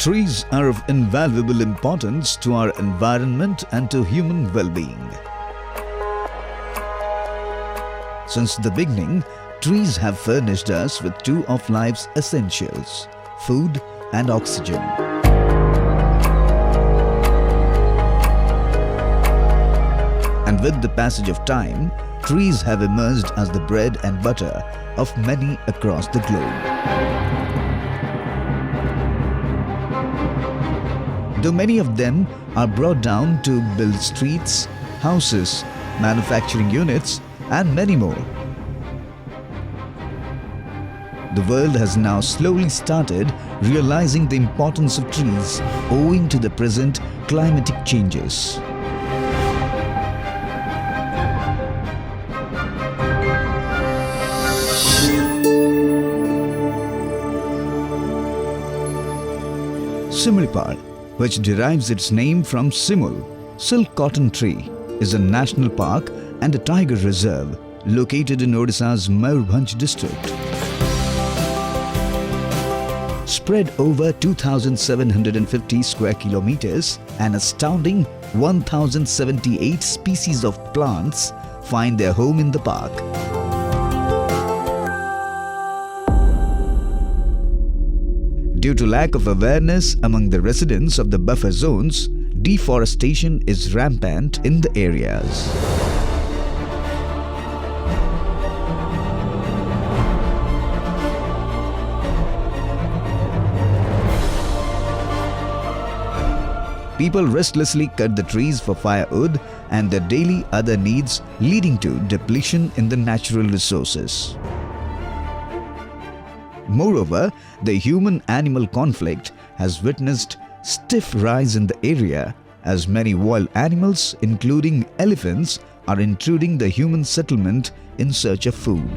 Trees are of invaluable importance to our environment and to human well-being. Since the beginning, trees have furnished us with two of life's essentials, food and oxygen. And with the passage of time, trees have emerged as the bread and butter of many across the globe. Though many of them are brought down to build streets, houses, manufacturing units, and many more. The world has now slowly started realizing the importance of trees owing to the present climatic changes. Similipal, which derives its name from simul, silk cotton tree, is a national park and a tiger reserve located in Odisha's Mayurbhanj District. Spread over 2,750 square kilometers, an astounding 1,078 species of plants find their home in the park. Due to lack of awareness among the residents of the buffer zones, deforestation is rampant in the areas. People restlessly cut the trees for firewood and their daily other needs, leading to depletion in the natural resources. Moreover, the human-animal conflict has witnessed stiff rise in the area as many wild animals, including elephants, are intruding the human settlement in search of food.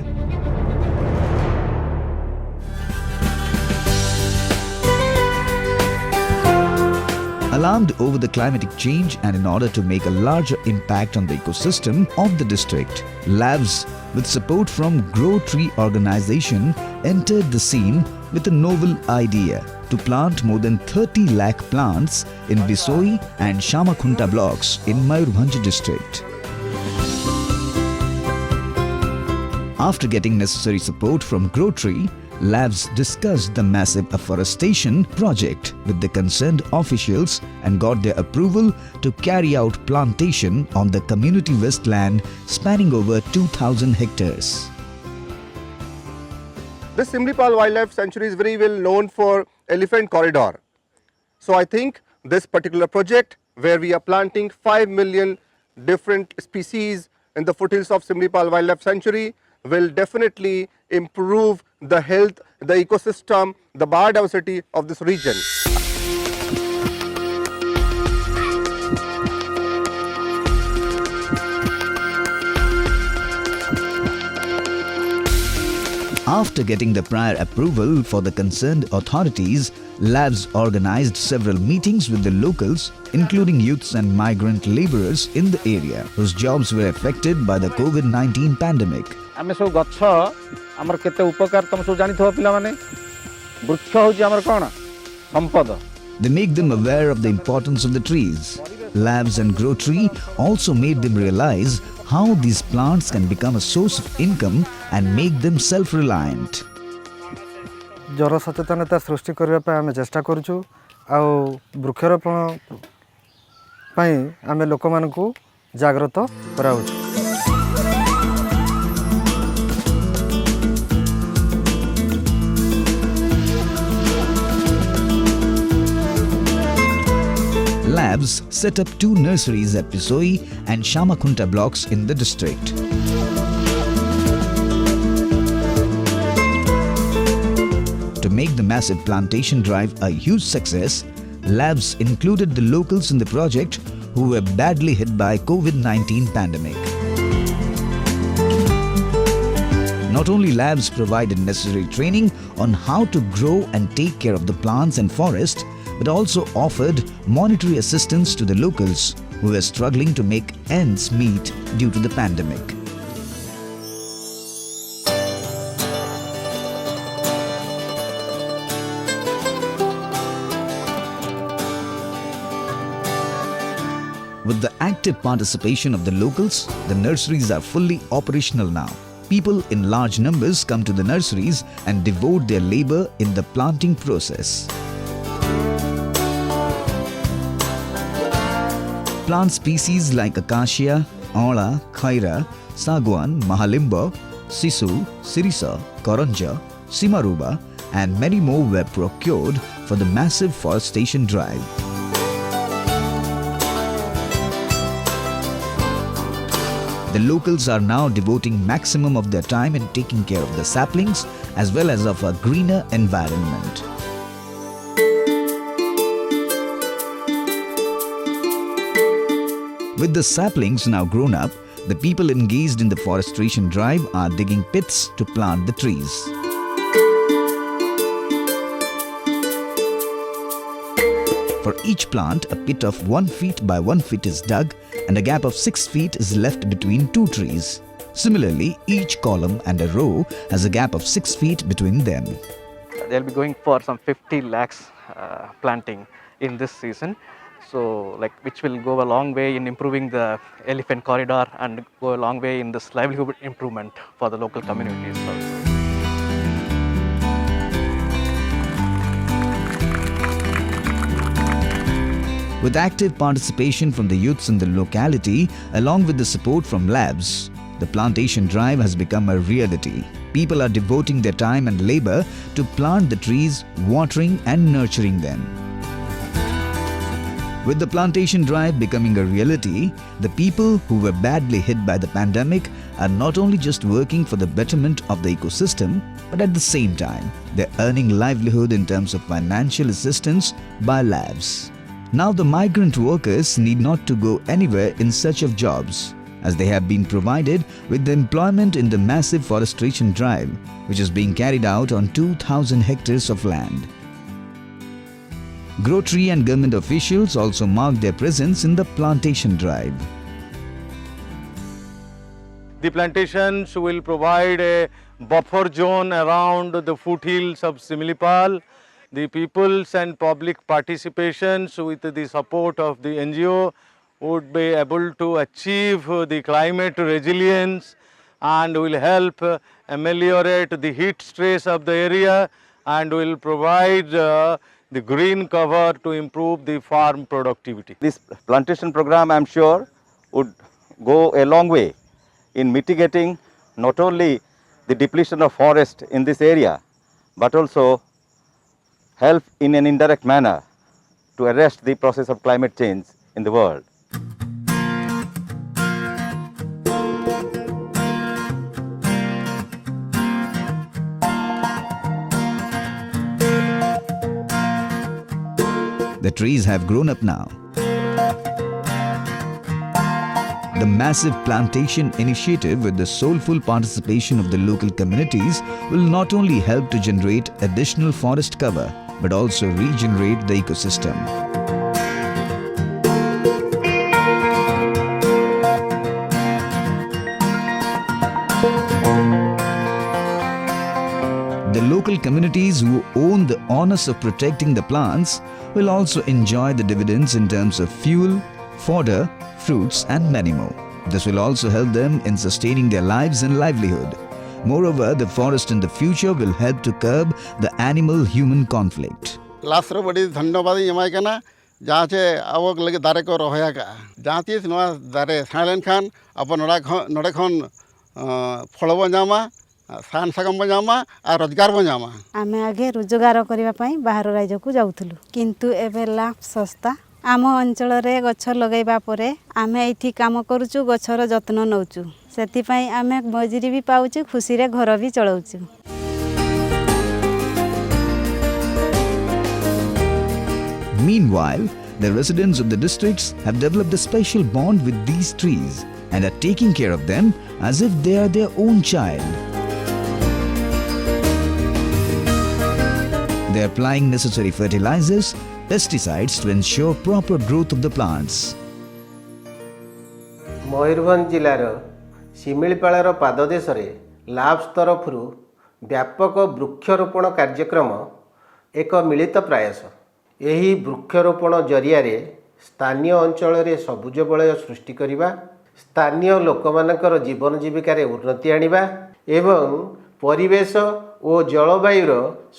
Alarmed over the climatic change and in order to make a larger impact on the ecosystem of the district, Lavs, with support from Grow Tree organization, entered the scene with a novel idea to plant more than 30 lakh plants in Bisoi and Shamakhunta blocks in Mayurbhanj District. After getting necessary support from Grow Tree, Lavs discussed the massive afforestation project with the concerned officials and got their approval to carry out plantation on the community wasteland spanning over 2,000 hectares. This Similipal Wildlife Sanctuary is very well known for elephant corridor. So I think this particular project, where we are planting 5 million different species in the foothills of Similipal Wildlife Sanctuary, will definitely improve the health, the ecosystem, the biodiversity of this region. After getting the prior approval for the concerned authorities, Lavs organized several meetings with the locals, including youths and migrant laborers in the area whose jobs were affected by the COVID-19 pandemic. आमे सब गच्छ आमर केते उपकार तुम सब जानि थो पिला माने वृक्ष होची आमर कोन संपद. They make them aware of the importance of the trees. Lavs and Grow Tree also made them realize how these plants can become a source of income and make them self-reliant. जन सचेतनता सृष्टि करबा पे आमे चेष्टा करछु आ वृक्षारोपण पई आमे लोक मानकू जागृत कराउछु. Lavs set up 2 nurseries at Bisoi and Shamakhunta blocks in the district. To make the massive plantation drive a huge success, Lavs included the locals in the project who were badly hit by COVID-19 pandemic. Not only Lavs provided necessary training on how to grow and take care of the plants and forest, but also offered monetary assistance to the locals who were struggling to make ends meet due to the pandemic. With the active participation of the locals, the nurseries are fully operational now. People in large numbers come to the nurseries and devote their labor in the planting process. Plant species like acacia, aula, khaira, sagwan, mahalimba, sisu, sirisa, koranja, simaruba and many more were procured for the massive forestation drive. The locals are now devoting maximum of their time in taking care of the saplings as well as of a greener environment. With the saplings now grown up, the people engaged in the forestation drive are digging pits to plant the trees. For each plant, a pit of 1 feet by 1 feet is dug and a gap of 6 feet is left between two trees. Similarly, each column and a row has a gap of 6 feet between them. They'll be going for some 50 lakhs planting in this season. So which will go a long way in improving the elephant corridor and go a long way in this livelihood improvement for the local communities also. With active participation from the youths in the locality, along with the support from labs, the plantation drive has become a reality. People are devoting their time and labor to plant the trees, watering and nurturing them. With the plantation drive becoming a reality, the people who were badly hit by the pandemic are not only just working for the betterment of the ecosystem, but at the same time, they're earning livelihood in terms of financial assistance by labs. Now the migrant workers need not to go anywhere in search of jobs, as they have been provided with the employment in the massive forestation drive, which is being carried out on 2,000 hectares of land. Grocery and government officials also marked their presence in the plantation drive. The plantations will provide a buffer zone around the foothills of Similipal. The people's and public participations with the support of the NGO would be able to achieve the climate resilience and will help ameliorate the heat stress of the area and will provide the green cover to improve the farm productivity. This plantation program, I am sure, would go a long way in mitigating not only the depletion of forest in this area, but also help in an indirect manner to arrest the process of climate change in the world. The trees have grown up now. The massive plantation initiative with the soulful participation of the local communities will not only help to generate additional forest cover, but also regenerate the ecosystem. The local communities who own the onus of protecting the plants will also enjoy the dividends in terms of fuel, fodder, fruits and many more. This will also help them in sustaining their lives and livelihood. Moreover, the forest in the future will help to curb the animal-human conflict. Last बड़ी धन्यवाद यमाइकना जहाँ से आवक लगे दारे को रोया का जहाँ तीस नवा दारे साइलेन खान अपन नोड़े खन फल बजामा सान सगम बजामा और रोजगार बजामा आमे आगे रोजगार करबा पई बाहर राज्य को जाउथलु किंतु एबे लाभ सस्ता आम अंचल रे गछ लगाइबा परे आमे एठी काम करूचु गछर जत्न नउचु सेति पई आमे मजूरी भी पाउचु खुशी रे घर भी चलाउचु. Meanwhile, the residents of the districts have developed a special bond with these trees and are taking care of them as if they are their own child. They are applying necessary fertilizers, pesticides to ensure proper growth of the plants. Mayurbhanj जिलार शिमिलीपाळर पाददेश लाब्स तरफ व्यापक वृक्षरोपण कार्यक्रम एक मिलित प्रयास. यही वृक्षरोपण जरिया ସ୍ଥାନୀୟ ଅଞ୍ଚଳରେ ସବୁଜ ବଳୟ ସୃଷ୍ଟି କରିବା, ସ୍ଥାନୀୟ ଲୋକମାନଙ୍କର ଜୀବନ ଜୀବିକାରେ ଉନ୍ନତି ଆଣିବା ଏବଂ ପରିବେଶ ଓ ଜଳବାୟୁର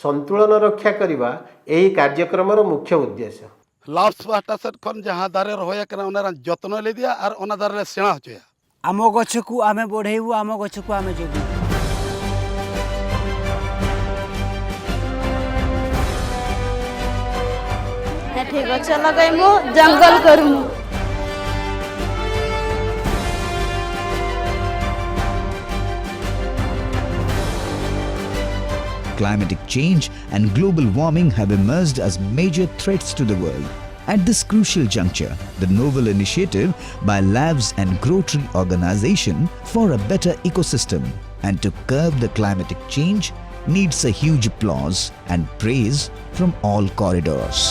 ସନ୍ତୁଳନ ରକ୍ଷା କରିବା ଏହି କାର୍ଯ୍ୟକ୍ରମର ମୁଖ୍ୟ ଉଦ୍ଦେଶ୍ୟ। लाप्स पाटा सेट खन जहाँ दारे रहोया कना ओना जतन ले दिया और ओना दारे सेणा होचया आम गछ को आमे बढ़ेबू आम गछ को आमे जगू। एठी गछ लगाइमु जंगल करमु। Climatic change and global warming have emerged as major threats to the world. At this crucial juncture, the novel initiative by Lavs and Grow Tree organization for a better ecosystem and to curb the climatic change needs a huge applause and praise from all corridors.